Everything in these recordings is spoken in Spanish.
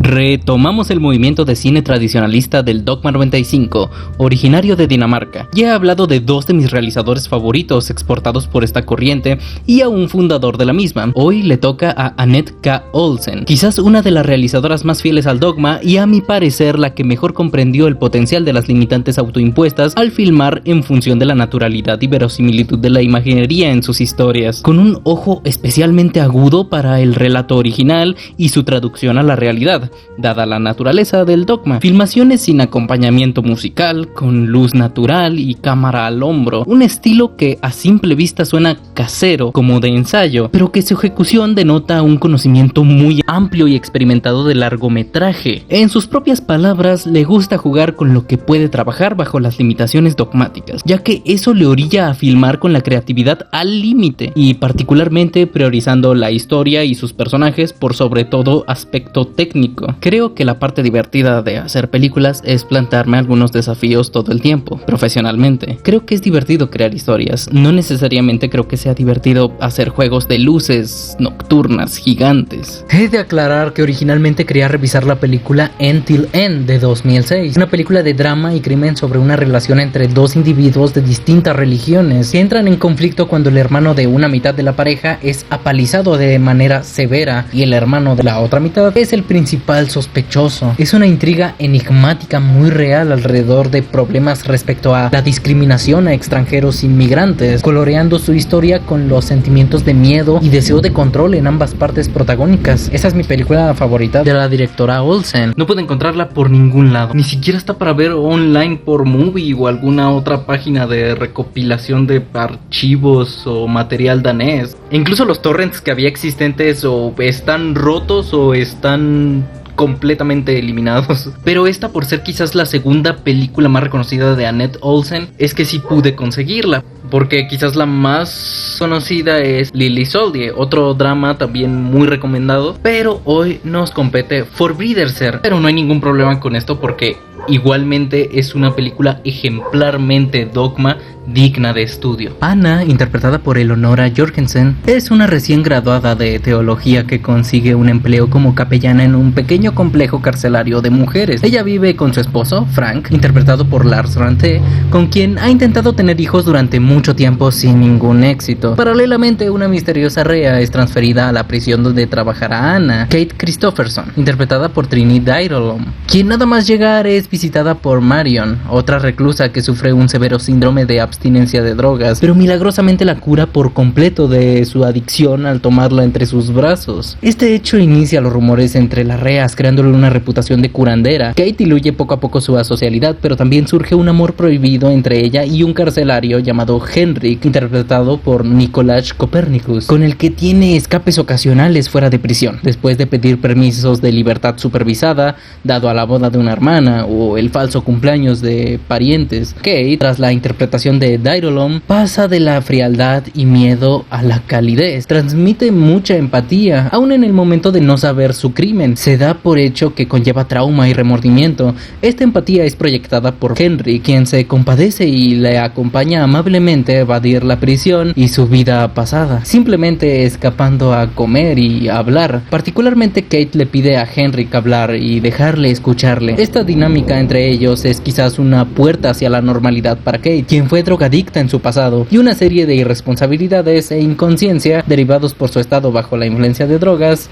Retomamos el movimiento de cine tradicionalista del Dogma 95, originario de Dinamarca. Ya he hablado de dos de mis realizadores favoritos exportados por esta corriente y a un fundador de la misma. Hoy le toca a Annette K. Olsen, quizás una de las realizadoras más fieles al Dogma y a mi parecer la que mejor comprendió el potencial de las limitantes autoimpuestas al filmar en función de la naturalidad y verosimilitud de la imaginería en sus historias, con un ojo especialmente agudo para el relato original y su traducción a la realidad, dada la naturaleza del Dogma. Filmaciones sin acompañamiento musical, con luz natural y cámara al hombro, un estilo que a simple vista suena casero, como de ensayo, pero que su ejecución denota un conocimiento muy amplio y experimentado de largometraje. En sus propias palabras, le gusta jugar con lo que puede trabajar bajo las limitaciones dogmáticas, ya que eso le orilla a filmar con la creatividad al límite, y particularmente priorizando la historia y sus personajes por sobre todo aspecto técnico. Creo que la parte divertida de hacer películas es plantearme algunos desafíos todo el tiempo, profesionalmente. Creo que es divertido crear historias, no necesariamente creo que sea divertido hacer juegos de luces nocturnas gigantes. He de aclarar que originalmente quería revisar la película Until End de 2006, una película de drama y crimen sobre una relación entre dos individuos de distintas religiones que entran en conflicto cuando el hermano de una mitad de la pareja es apalizado de manera severa y el hermano de la otra mitad es el principal sospechoso. Es una intriga enigmática muy real alrededor de problemas respecto a la discriminación a extranjeros inmigrantes, coloreando su historia con los sentimientos de miedo y deseo de control en ambas partes protagónicas. Esa es mi película favorita de la directora Olsen. No pude encontrarla por ningún lado, ni siquiera está para ver online por Movie o alguna otra página de recopilación de archivos o material danés. E incluso los torrents que había existentes o están rotos o están completamente eliminados. Pero esta, por ser quizás la segunda película más reconocida de Annette Olsen, es que sí pude conseguirla, porque quizás la más conocida es Lily Soldier, otro drama también muy recomendado, pero hoy nos compete Forbrydelser. Pero no hay ningún problema con esto porque igualmente es una película ejemplarmente Dogma, digna de estudio. Anna, interpretada por Eleonora Jorgensen, es una recién graduada de teología que consigue un empleo como capellana en un pequeño complejo carcelario de mujeres. Ella vive con su esposo, Frank, interpretado por Lars Ranté, con quien ha intentado tener hijos durante mucho tiempo sin ningún éxito. Paralelamente, una misteriosa rea es transferida a la prisión donde trabajará Anna, Kate Kristofferson, interpretada por Trini Dyrolom, quien nada más llegar es visitada por Marion, otra reclusa que sufre un severo síndrome de abstinencia de drogas, pero milagrosamente la cura por completo de su adicción al tomarla entre sus brazos. Este hecho inicia los rumores entre las reas, creándole una reputación de curandera. Kate diluye poco a poco su asocialidad, pero también surge un amor prohibido entre ella y un carcelario llamado Henrik, interpretado por Nicolás Copernicus, con el que tiene escapes ocasionales fuera de prisión, después de pedir permisos de libertad supervisada, dado a la boda de una hermana o el falso cumpleaños de parientes. Kate, tras la interpretación de Dyrolom, pasa de la frialdad y miedo a la calidez. Transmite mucha empatía, aun en el momento de no saber su crimen. Se da por hecho que conlleva trauma y remordimiento. Esta empatía es proyectada por Henry, quien se compadece y le acompaña amablemente a evadir la prisión y su vida pasada, simplemente escapando a comer y a hablar. Particularmente Kate le pide a Henrik hablar y dejarle escucharle. Esta dinámica entre ellos es quizás una puerta hacia la normalidad para Kate, quien fue drogadicta en su pasado, y una serie de irresponsabilidades e inconsciencia derivados por su estado bajo la influencia de drogas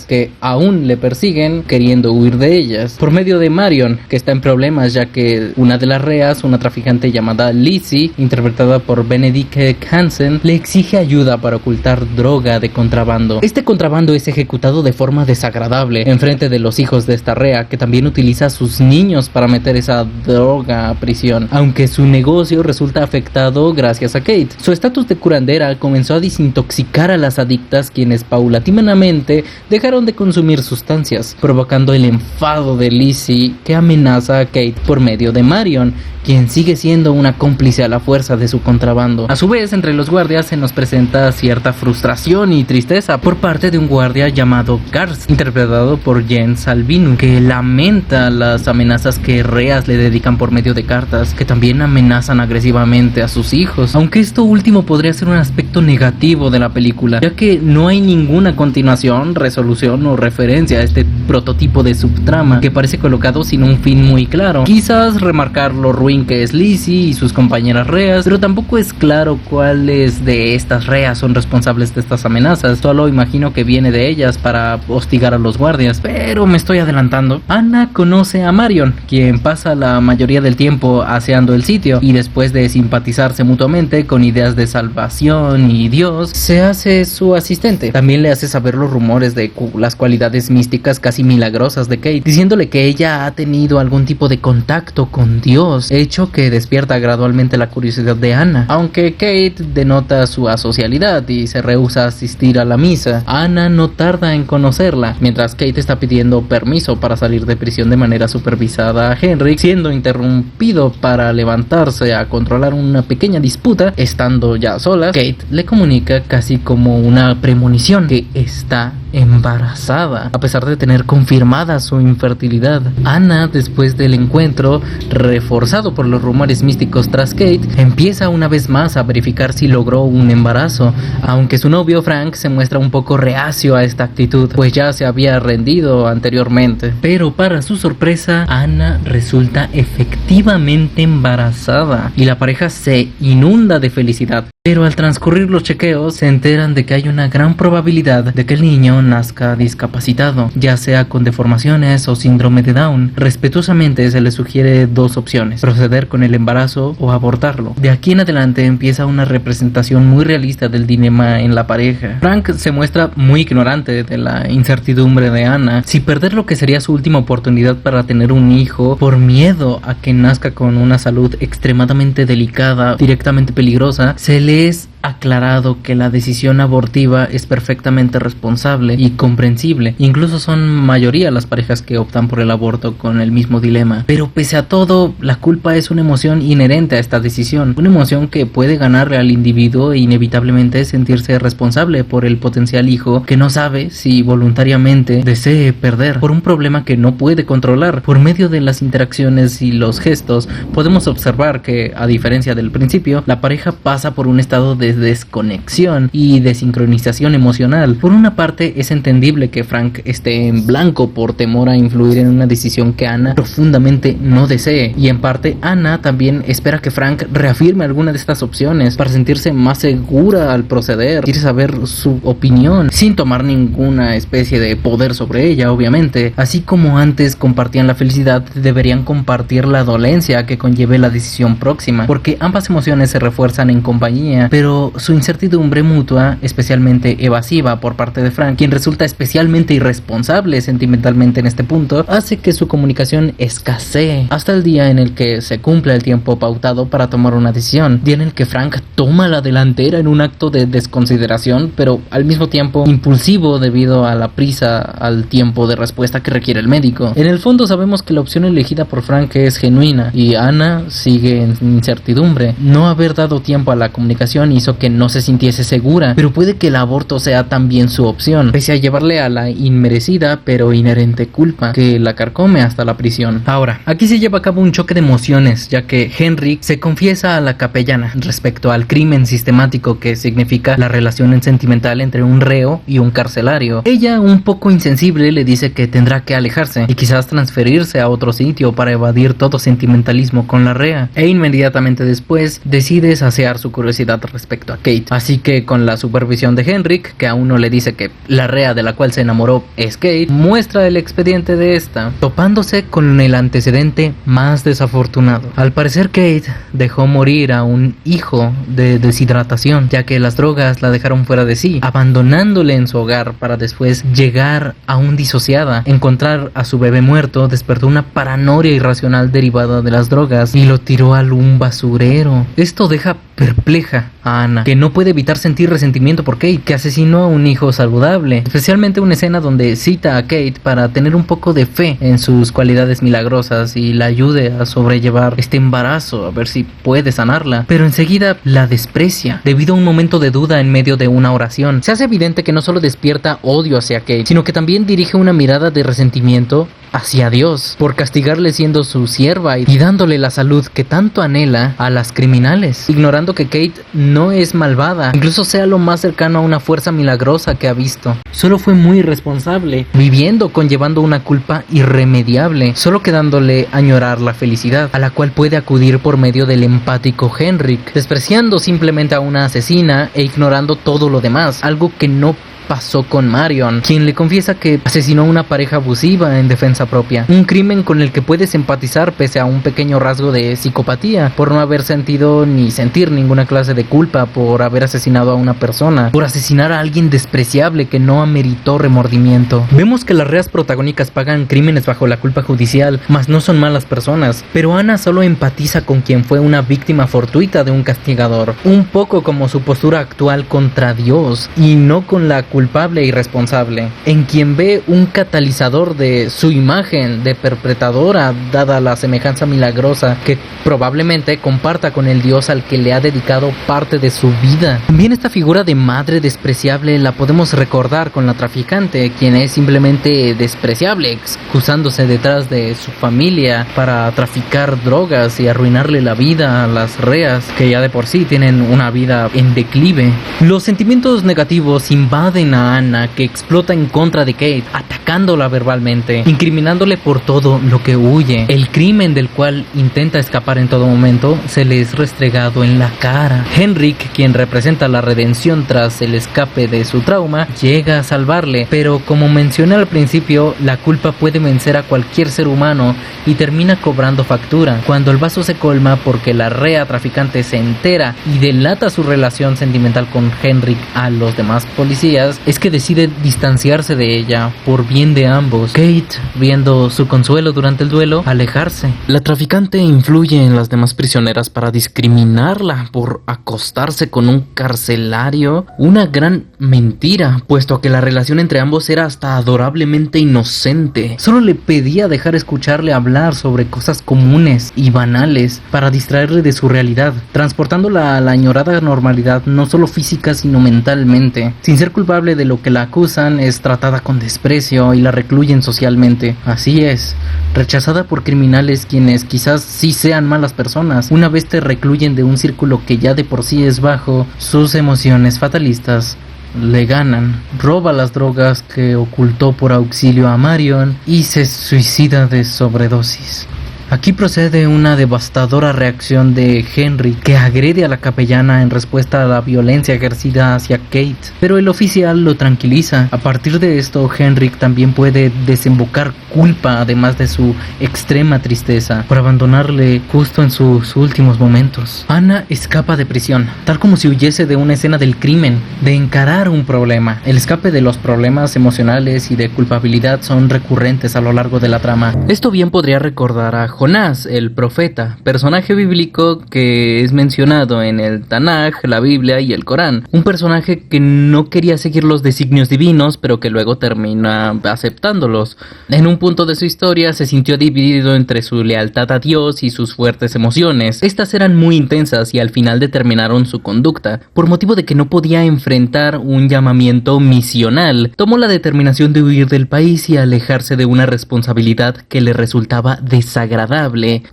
que aún le persiguen queriendo huir de ellas. Por medio de Marion, que está en problemas ya que una de las reas, una traficante llamada Lizzie, interpretada por Benedicte Hansen, le exige ayuda para ocultar droga de contrabando. Este contrabando es ejecutado de forma desagradable en frente de los hijos de esta rea, que también utiliza a sus niños para meter esa droga a prisión, aunque su negocio resulta afectado gracias a Kate. Su estatus de curandera comenzó a desintoxicar a las adictas, quienes paulatinamente dejaron de consumir sustancias, provocando el enfado de Lizzie, que amenaza a Kate por medio de Marion, quien sigue siendo una cómplice a la fuerza de su contrabando. A su vez, entre los guardias se nos presenta cierta frustración y tristeza por parte de un guardia llamado Kars, interpretado por Jens Albinu, que lamenta las amenazas que reas le dedican por medio de cartas, que también amenazan agresivamente a sus hijos, aunque esto último podría ser un aspecto negativo de la película, ya que no hay ninguna continuación, resolución o referencia a este prototipo de subtrama que parece colocado sin un fin muy claro. Quizás remarcar lo ruin que es Lizzie y sus compañeras reas, pero tampoco es claro cuáles de estas reas son responsables de estas amenazas. Solo imagino que viene de ellas para hostigar a los guardias, pero me estoy adelantando. Anna conoce a Marion, quien pasa la mayoría del tiempo aseando el sitio, y después de simpatizarse mutuamente con ideas de salvación y Dios, se hace su asistente. También le hace saber los rumores de las cualidades místicas casi milagrosas de Kate, diciéndole que ella ha tenido algún tipo de contacto con Dios, hecho que despierta gradualmente la curiosidad de Anna, aunque Kate denota su asocialidad y se rehúsa a asistir a la misa. Anna no tarda en conocerla, mientras Kate está pidiendo permiso para salir de prisión de manera supervisada a Henrik, siendo interrumpido para levantarse a controlar una pequeña disputa. Estando ya solas, Kate le comunica casi como una premonición que está embarazada, a pesar de tener confirmada su infertilidad. Anna, después del encuentro, reforzado por los rumores místicos tras Kate, empieza una vez más a verificar si logró un embarazo, aunque su novio Frank se muestra un poco reacio a esta actitud, pues ya se había rendido anteriormente. Pero para su sorpresa, Anna resulta efectivamente embarazada y la pareja se inunda de felicidad. Pero al transcurrir los chequeos se enteran de que hay una gran probabilidad de que el niño nazca discapacitado, ya sea con deformaciones o síndrome de Down. Respetuosamente se le sugiere dos opciones: proceder con el embarazo o abortarlo. De aquí en adelante empieza una representación muy realista del dilema en la pareja. Frank se muestra muy ignorante de la incertidumbre de Anna, si perder lo que sería su última oportunidad para tener un hijo por miedo a que nazca con una salud extremadamente delicada, directamente peligrosa. Se le es aclarado que la decisión abortiva es perfectamente responsable y comprensible. Incluso son mayoría las parejas que optan por el aborto con el mismo dilema. Pero pese a todo, la culpa es una emoción inherente a esta decisión, una emoción que puede ganarle al individuo e inevitablemente sentirse responsable por el potencial hijo que no sabe si voluntariamente desee perder por un problema que no puede controlar. Por medio de las interacciones y los gestos podemos observar que, a diferencia del principio, la pareja pasa por un estado de desconexión y desincronización emocional. Por una parte, es entendible que Frank esté en blanco por temor a influir en una decisión que Anna profundamente no desee, y en parte Anna también espera que Frank reafirme alguna de estas opciones para sentirse más segura al proceder. Quiere saber su opinión sin tomar ninguna especie de poder sobre ella, obviamente. Así como antes compartían la felicidad, deberían compartir la dolencia que conlleve la decisión próxima, porque ambas emociones se refuerzan en compañía, pero su incertidumbre mutua, especialmente evasiva por parte de Frank, quien resulta especialmente irresponsable sentimentalmente en este punto, hace que su comunicación escasee hasta el día en el que se cumple el tiempo pautado para tomar una decisión, día en el que Frank toma la delantera en un acto de desconsideración, pero al mismo tiempo impulsivo debido a la prisa al tiempo de respuesta que requiere el médico. En el fondo sabemos que la opción elegida por Frank es genuina y Anna sigue en incertidumbre. No haber dado tiempo a la comunicación hizo que no se sintiese segura, pero puede que el aborto sea también su opción, pese a llevarle a la inmerecida pero inherente culpa que la carcome hasta la prisión. Ahora, aquí se lleva a cabo un choque de emociones, ya que Henrik se confiesa a la capellana respecto al crimen sistemático que significa la relación sentimental entre un reo y un carcelario. Ella, un poco insensible, le dice que tendrá que alejarse y quizás transferirse a otro sitio para evadir todo sentimentalismo con la rea, e inmediatamente después decide saciar su curiosidad respecto a Kate. Así que, con la supervisión de Henrik, que aún no le dice que la rea de la cual se enamoró es Kate, muestra el expediente de esta, topándose con el antecedente más desafortunado. Al parecer, Kate dejó morir a un hijo de deshidratación, ya que las drogas la dejaron fuera de sí, abandonándole en su hogar para después llegar aún disociada, encontrar a su bebé muerto, despertó una paranoia irracional derivada de las drogas y lo tiró a un basurero. Esto deja perpleja a Anna, que no puede evitar sentir resentimiento por Kate, que asesinó a un hijo saludable. Especialmente una escena donde cita a Kate para tener un poco de fe en sus cualidades milagrosas y la ayude a sobrellevar este embarazo, a ver si puede sanarla. Pero enseguida la desprecia, debido a un momento de duda en medio de una oración. Se hace evidente que no solo despierta odio hacia Kate, sino que también dirige una mirada de resentimiento hacia Dios por castigarle siendo su sierva y dándole la salud que tanto anhela a las criminales, ignorando que Kate no es malvada, incluso sea lo más cercano a una fuerza milagrosa que ha visto. Solo fue muy irresponsable, viviendo conllevando una culpa irremediable, solo quedándole añorar la felicidad, a la cual puede acudir por medio del empático Henrik, despreciando simplemente a una asesina e ignorando todo lo demás, algo que no pasó con Marion, quien le confiesa que asesinó a una pareja abusiva en defensa propia, un crimen con el que puedes empatizar pese a un pequeño rasgo de psicopatía, por no haber sentido ni sentir ninguna clase de culpa por haber asesinado a una persona, por asesinar a alguien despreciable que no ameritó remordimiento. Vemos que las reas protagónicas pagan crímenes bajo la culpa judicial, mas no son malas personas, pero Anna solo empatiza con quien fue una víctima fortuita de un castigador, un poco como su postura actual contra Dios, y no con la culpable y responsable, en quien ve un catalizador de su imagen de perpetradora, dada la semejanza milagrosa que probablemente comparta con el Dios al que le ha dedicado parte de su vida. También esta figura de madre despreciable la podemos recordar con la traficante, quien es simplemente despreciable, excusándose detrás de su familia para traficar drogas y arruinarle la vida a las reas, que ya de por sí tienen una vida en declive. Los sentimientos negativos invaden a Anna, que explota en contra de Kate, atacándola verbalmente, incriminándole por todo lo que huye. El crimen del cual intenta escapar en todo momento se le es restregado en la cara. Henrik, quien representa la redención tras el escape de su trauma, llega a salvarle, pero como mencioné al principio, la culpa puede vencer a cualquier ser humano y termina cobrando factura. Cuando el vaso se colma porque la rea traficante se entera y delata su relación sentimental con Henrik a los demás policías, es que decide distanciarse de ella por bien de ambos. Kate, viendo su consuelo durante el duelo, alejarse. La traficante influye en las demás prisioneras para discriminarla por acostarse con un carcelario, una gran mentira, puesto que la relación entre ambos era hasta adorablemente inocente. Solo le pedía dejar escucharle hablar sobre cosas comunes y banales para distraerle de su realidad, transportándola a la añorada normalidad no solo física sino mentalmente. Sin ser culpable de lo que la acusan, es tratada con desprecio y la recluyen socialmente. Así es, rechazada por criminales quienes quizás sí sean malas personas. Una vez te recluyen de un círculo que ya de por sí es bajo, sus emociones fatalistas le ganan. Roba las drogas que ocultó por auxilio a Marion y se suicida de sobredosis. Aquí procede una devastadora reacción de Henry, que agrede a la capellana en respuesta a la violencia ejercida hacia Kate, pero el oficial lo tranquiliza. A partir de esto, Henrik también puede desembocar culpa, además de su extrema tristeza, por abandonarle justo en sus últimos momentos. Anna escapa de prisión, tal como si huyese de una escena del crimen, de encarar un problema. El escape de los problemas emocionales y de culpabilidad son recurrentes a lo largo de la trama. Esto bien podría recordar a Jonás, el profeta, personaje bíblico que es mencionado en el Tanaj, la Biblia y el Corán. Un personaje que no quería seguir los designios divinos, pero que luego termina aceptándolos. En un punto de su historia se sintió dividido entre su lealtad a Dios y sus fuertes emociones. Estas eran muy intensas y al final determinaron su conducta. Por motivo de que no podía enfrentar un llamamiento misional, tomó la determinación de huir del país y alejarse de una responsabilidad que le resultaba desagradable.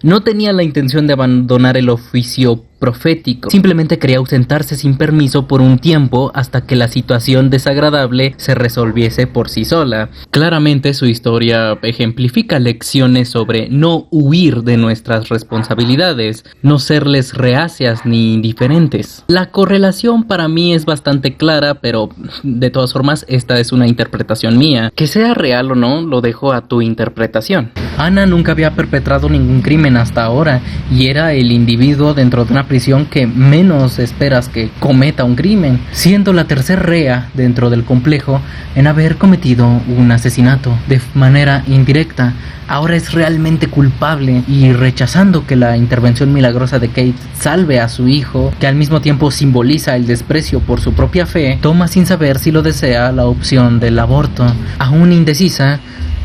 No tenía la intención de abandonar el oficio profético, simplemente quería ausentarse sin permiso por un tiempo hasta que la situación desagradable se resolviese por sí sola. Claramente su historia ejemplifica lecciones sobre no huir de nuestras responsabilidades, no serles reacias ni indiferentes. La correlación para mí es bastante clara, pero de todas formas esta es una interpretación mía. Que sea real o no, lo dejo a tu interpretación. Ana nunca había perpetrado ningún crimen hasta ahora y era el individuo dentro de una prisión que menos esperas que cometa un crimen, siendo la tercera rea dentro del complejo en haber cometido un asesinato de manera indirecta. Ahora es realmente culpable y rechazando que la intervención milagrosa de Kate salve a su hijo, que al mismo tiempo simboliza el desprecio por su propia fe, toma sin saber si lo desea la opción del aborto, aún indecisa,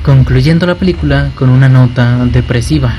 concluyendo la película con una nota depresiva.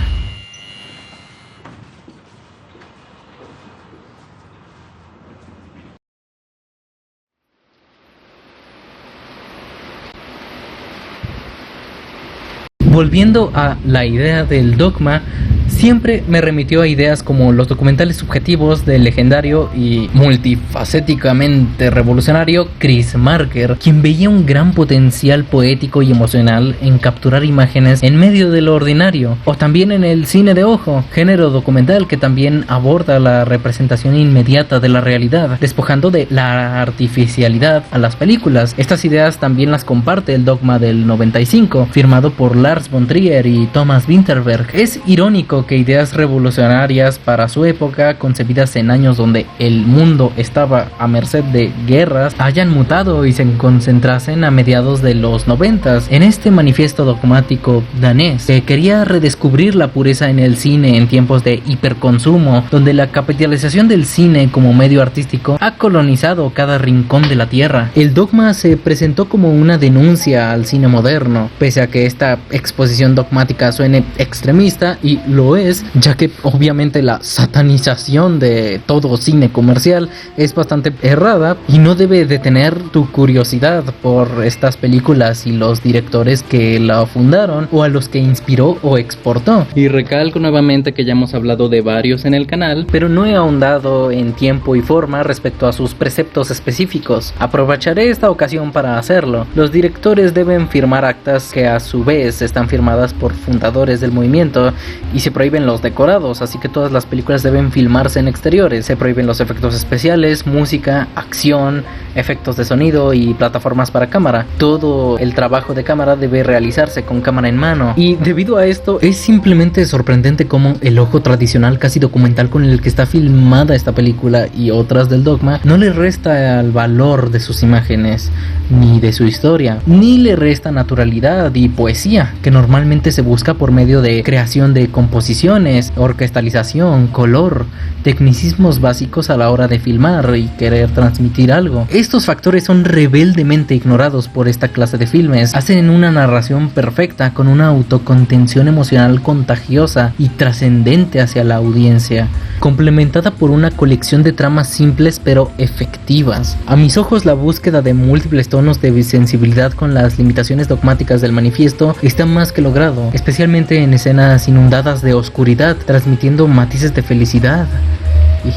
Volviendo a la idea del dogma, siempre me remitió a ideas como los documentales subjetivos del legendario y multifacéticamente revolucionario Chris Marker, quien veía un gran potencial poético y emocional en capturar imágenes en medio de lo ordinario, o también en el cine de ojo, género documental que también aborda la representación inmediata de la realidad, despojando de la artificialidad a las películas. Estas ideas también las comparte el dogma del 95, firmado por Lars von Trier y Thomas Vinterberg. Es irónico que ideas revolucionarias para su época, concebidas en años donde el mundo estaba a merced de guerras, hayan mutado y se concentrasen a mediados de los 90. En este manifiesto dogmático danés, que quería redescubrir la pureza en el cine en tiempos de hiperconsumo, donde la capitalización del cine como medio artístico ha colonizado cada rincón de la tierra. El dogma se presentó como una denuncia al cine moderno, pese a que esta exposición dogmática suene extremista, y lo es, ya que obviamente la satanización de todo cine comercial es bastante errada y no debe detener tu curiosidad por estas películas y los directores que la fundaron o a los que inspiró o exportó. Y recalco nuevamente que ya hemos hablado de varios en el canal, pero no he ahondado en tiempo y forma respecto a sus preceptos específicos. Aprovecharé esta ocasión para hacerlo. Los directores deben firmar actas que a su vez están firmadas por fundadores del movimiento y se prohíben los decorados, así que todas las películas deben filmarse en exteriores. Se prohíben los efectos especiales, música, acción, efectos de sonido y plataformas para cámara. Todo el trabajo de cámara debe realizarse con cámara en mano, y debido a esto es simplemente sorprendente cómo el ojo tradicional casi documental con el que está filmada esta película y otras del dogma no le resta al valor de sus imágenes ni de su historia, ni le resta naturalidad y poesía que normalmente se busca por medio de creación de composiciones, orquestalización, color, tecnicismos básicos a la hora de filmar y querer transmitir algo. Estos factores son rebeldemente ignorados por esta clase de filmes. Hacen una narración perfecta con una autocontención emocional contagiosa y trascendente hacia la audiencia, complementada por una colección de tramas simples pero efectivas. A mis ojos, la búsqueda de múltiples tonos de sensibilidad con las limitaciones dogmáticas del manifiesto está más que logrado, especialmente en escenas inundadas de oscuridad, transmitiendo matices de felicidad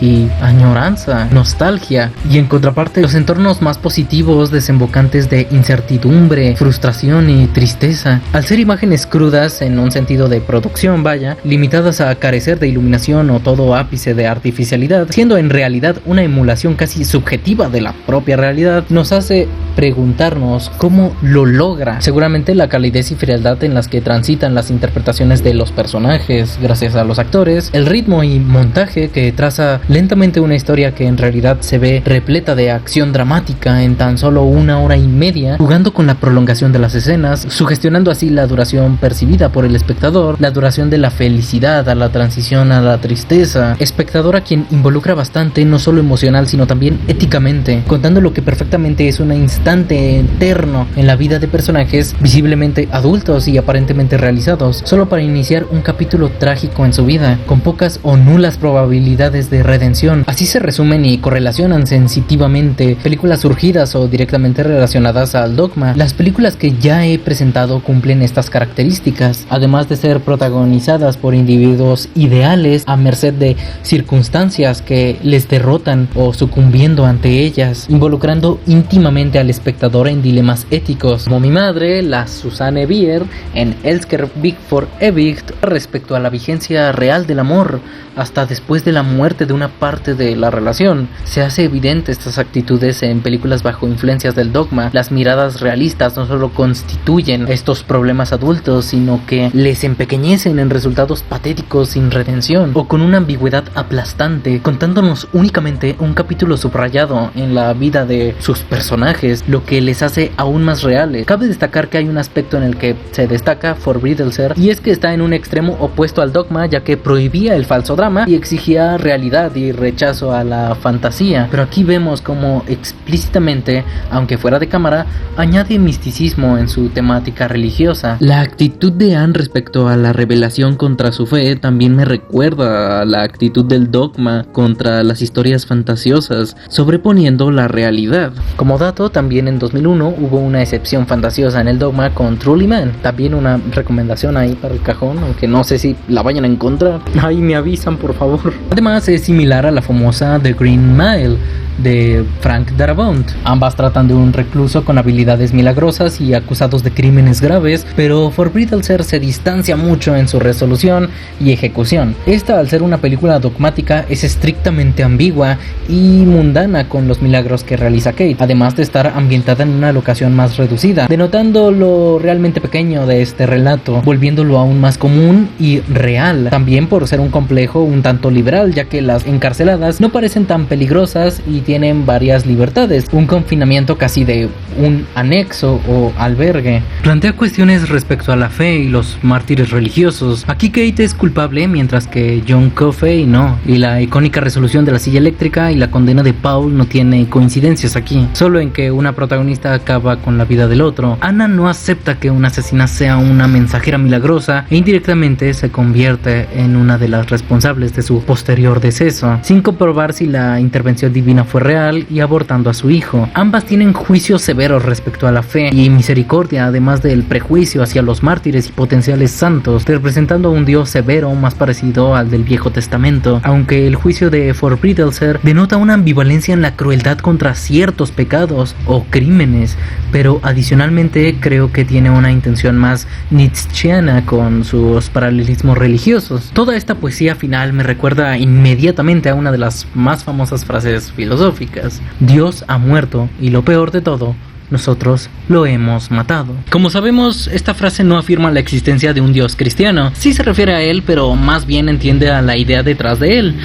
y añoranza, nostalgia, y en contraparte los entornos más positivos desembocantes de incertidumbre, frustración y tristeza. Al ser imágenes crudas en un sentido de producción, limitadas a carecer de iluminación o todo ápice de artificialidad, siendo en realidad una emulación casi subjetiva de la propia realidad, nos hace preguntarnos cómo lo logra. Seguramente la calidez y frialdad en las que transitan las interpretaciones de los personajes gracias a los actores, el ritmo y montaje que traza lentamente una historia que en realidad se ve repleta de acción dramática en tan solo 1 hora y media, jugando con la prolongación de las escenas, sugestionando así la duración percibida por el espectador, la duración de la felicidad a la transición a la tristeza, espectador a quien involucra bastante, no solo emocional sino también éticamente, contando lo que perfectamente es un instante eterno en la vida de personajes visiblemente adultos y aparentemente realizados, solo para iniciar un capítulo trágico en su vida, con pocas o nulas probabilidades de redención. Así se resumen y correlacionan sensitivamente películas surgidas o directamente relacionadas al dogma. Las películas que ya he presentado cumplen estas características, además de ser protagonizadas por individuos ideales a merced de circunstancias que les derrotan o sucumbiendo ante ellas, involucrando íntimamente al espectador en dilemas éticos, como mi madre, la Susanne Bier, en Elsker Big for Evigt, respecto a la vigencia real del amor hasta después de la muerte de una parte de la relación. Se hace evidente estas actitudes en películas bajo influencias del dogma. Las miradas realistas no solo constituyen estos problemas adultos, sino que les empequeñecen en resultados patéticos sin redención, o con una ambigüedad aplastante, contándonos únicamente un capítulo subrayado en la vida de sus personajes, lo que les hace aún más reales. Cabe destacar que hay un aspecto en el que se destaca Forbiddelser, y es que está en un extremo opuesto al dogma, ya que prohibía el falso drama y exigía realidad y rechazo a la fantasía. Pero aquí vemos como explícitamente, aunque fuera de cámara, añade misticismo en su temática religiosa. La actitud de Anne respecto a la revelación contra su fe también me recuerda a la actitud del dogma contra las historias fantasiosas, sobreponiendo la realidad. Como dato, también en 2001 hubo una excepción fantasiosa en el dogma con Truly Man. También una recomendación ahí para el cajón, aunque no sé si la vayan a encontrar. Ahí me avisan, por favor. Además es similar a la famosa The Green Mile de Frank Darabont. Ambas tratan de un recluso con habilidades milagrosas y acusados de crímenes graves, pero Forbiddelser se distancia mucho en su resolución y ejecución. Esta, al ser una película dogmática, es estrictamente ambigua y mundana con los milagros que realiza Kate, además de estar ambientada en una locación más reducida, denotando lo realmente pequeño de este relato, volviéndolo aún más común y real. También por ser un complejo un tanto liberal, ya que las encarceladas no parecen tan peligrosas y tienen varias libertades, un confinamiento casi de un anexo o albergue. Plantea cuestiones respecto a la fe y los mártires religiosos. Aquí Kate es culpable, mientras que John Coffey no, y la icónica resolución de la silla eléctrica y la condena de Paul no tiene coincidencias aquí, solo en que una protagonista acaba con la vida del otro. Anna no acepta que una asesina sea una mensajera milagrosa e indirectamente se convierte en una de las responsables de su posterior deceso, sin comprobar si la intervención divina fue real, y abortando a su hijo. Ambas tienen juicios severos respecto a la fe y misericordia, además del prejuicio hacia los mártires y potenciales santos, representando a un Dios severo más parecido al del Viejo Testamento, aunque el juicio de Forbiddelser denota una ambivalencia en la crueldad contra ciertos pecados o crímenes, pero adicionalmente creo que tiene una intención más nietzscheana con sus paralelismos religiosos. Toda esta poesía final me recuerda inmediatamente a una de las más famosas frases filosóficas: Dios ha muerto y lo peor de todo, nosotros lo hemos matado. Como sabemos, esta frase no afirma la existencia de un Dios cristiano. Sí se refiere a él, pero más bien entiende a la idea detrás del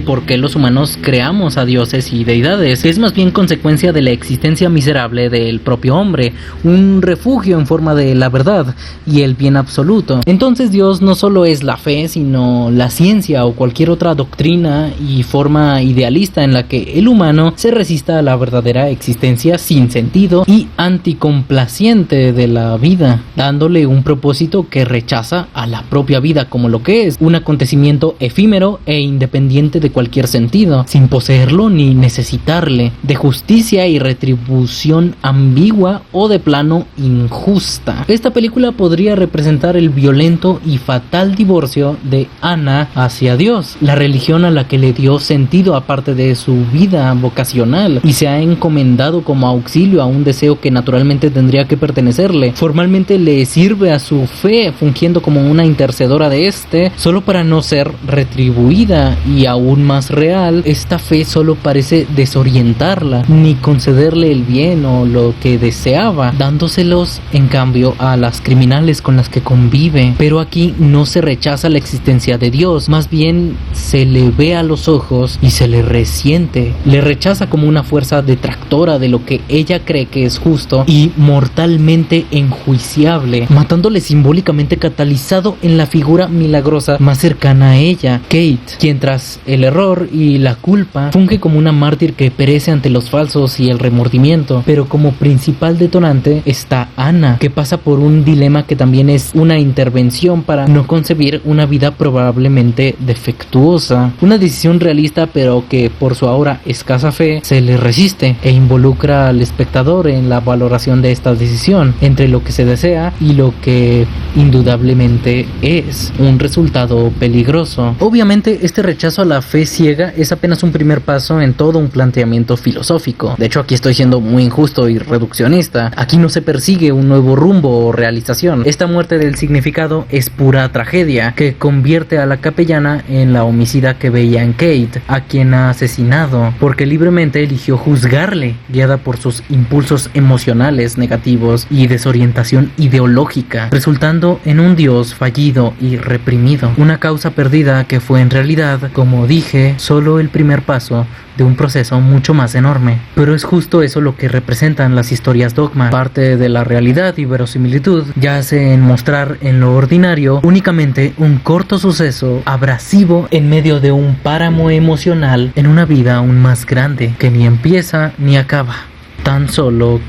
por qué los humanos creamos a dioses y deidades, que es más bien consecuencia de la existencia miserable del propio hombre, un refugio en forma de la verdad y el bien absoluto. Entonces Dios no solo es la fe, sino la ciencia o cualquier otra doctrina y forma idealista en la que el humano se resista a la verdadera existencia sin sentido y anticomplaciente de la vida, dándole un propósito que rechaza a la propia vida como lo que es, un acontecimiento efímero e independiente de cualquier sentido, sin poseerlo ni necesitarle, de justicia y retribución ambigua o de plano injusta. Esta película podría representar el violento y fatal divorcio de Anna hacia Dios, la religión a la que le dio sentido aparte de su vida vocacional, y se ha encomendado como auxilio a un deseo que naturalmente tendría que pertenecerle. Formalmente le sirve a su fe, fungiendo como una intercedora de este, solo para no ser retribuida, y aún más real, esta fe solo parece desorientarla, ni concederle el bien o lo que deseaba, dándoselos en cambio a las criminales con las que convive. Pero aquí no se rechaza la existencia de Dios, más bien se le ve a los ojos y se le resiente, le rechaza como una fuerza detractora de lo que ella cree que es justo y mortalmente enjuiciable, matándole simbólicamente catalizado en la figura milagrosa más cercana a ella, Kate, quien tras el error y la culpa funge como una mártir que perece ante los falsos y el remordimiento. Pero como principal detonante está Anna, que pasa por un dilema que también es una intervención para no concebir una vida probablemente defectuosa, una decisión realista pero que por su ahora escasa fe se le resiste e involucra al espectador error en la valoración de esta decisión entre lo que se desea y lo que indudablemente es un resultado peligroso. Obviamente, este rechazo a la fe ciega es apenas un primer paso en todo un planteamiento filosófico. De hecho, aquí estoy siendo muy injusto y reduccionista. Aquí no se persigue un nuevo rumbo o realización. Esta muerte del significado es pura tragedia que convierte a la capellana en la homicida que veía en Kate, a quien ha asesinado, porque libremente eligió juzgarle, guiada por sus impulsos emocionales negativos y desorientación ideológica, resultando en un Dios fallido y reprimido. Una causa perdida que fue en realidad, como dije, solo el primer paso de un proceso mucho más enorme. Pero es justo eso lo que representan las historias dogma. Parte de la realidad y verosimilitud yace en mostrar en lo ordinario únicamente un corto suceso abrasivo en medio de un páramo emocional en una vida aún más grande que ni empieza ni acaba, tan solo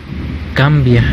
cambia.